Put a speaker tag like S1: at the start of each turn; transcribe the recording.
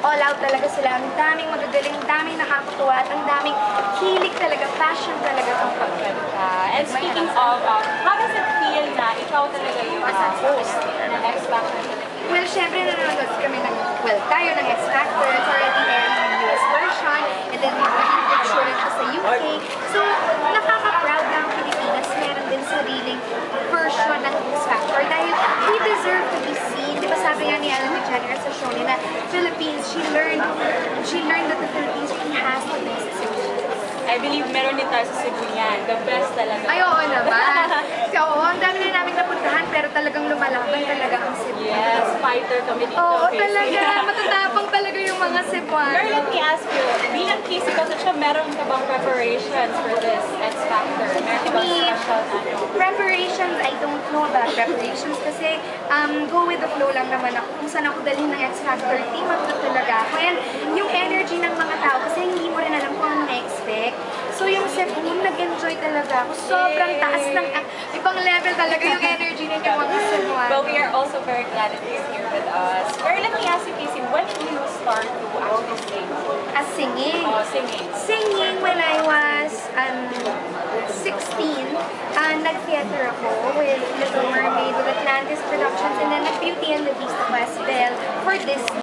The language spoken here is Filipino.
S1: all out talaga sila. Ang daming magagaling, ang daming nakakatuwa, at ang daming hilig talaga, passion talaga ang pagkanta.
S2: And speaking of, how does it feel na ikaw talaga yung host ng X Factor Philippines?
S1: Well, syempre nanonood kami ng, tayo ng X Factor. It's already airing yung US version, and then magiging picture rin siya sa UK. So, nakaka-proud na ang Pilipinas meron din sariling version ng X Factor dahil we deserve to be seen. Di ba sabi nga ni Ellen DeGeneres sa show niya na Philippines, she learned that the Philippines really has the best singers.
S2: I believe meron din tayo sa Cebu yan. The best talaga.
S1: Ay, oo naman. So, ang dami na namin napuntahan pero talagang lumalaban talaga ang Cebu.
S2: Yes, fighter kami dito.
S1: Oo,
S2: Casey.
S1: talaga. Matatapang talaga yung mga Cebuano.
S2: Pero let me ask you, bilang Casey Concepcion, meron ka bang preparations for this X Factor? Meron ka bang special
S1: Preparations, I don't know about preparations kasi go with the flow lang naman ako. Kung saan ako dalhin ng X Factor team, ako talaga ako. And yung energy ng mga tao, kasi hindi mo rin alam kung ano na-expect. So yung Cebu, nag-enjoy talaga ako. Sobrang taas ng, ibang level talaga yung energy ng mga Cebuano.
S2: But we are also very glad that he's here with us. Pero let me ask you, Casey, when did you start to actually sing?
S1: As singing?
S2: Oh, singing.
S1: Singing when I was 16, nag-theater ako with Little Mermaid, with Atlantis Productions, and then nag-Beauty and the Beast of Westville for Disney.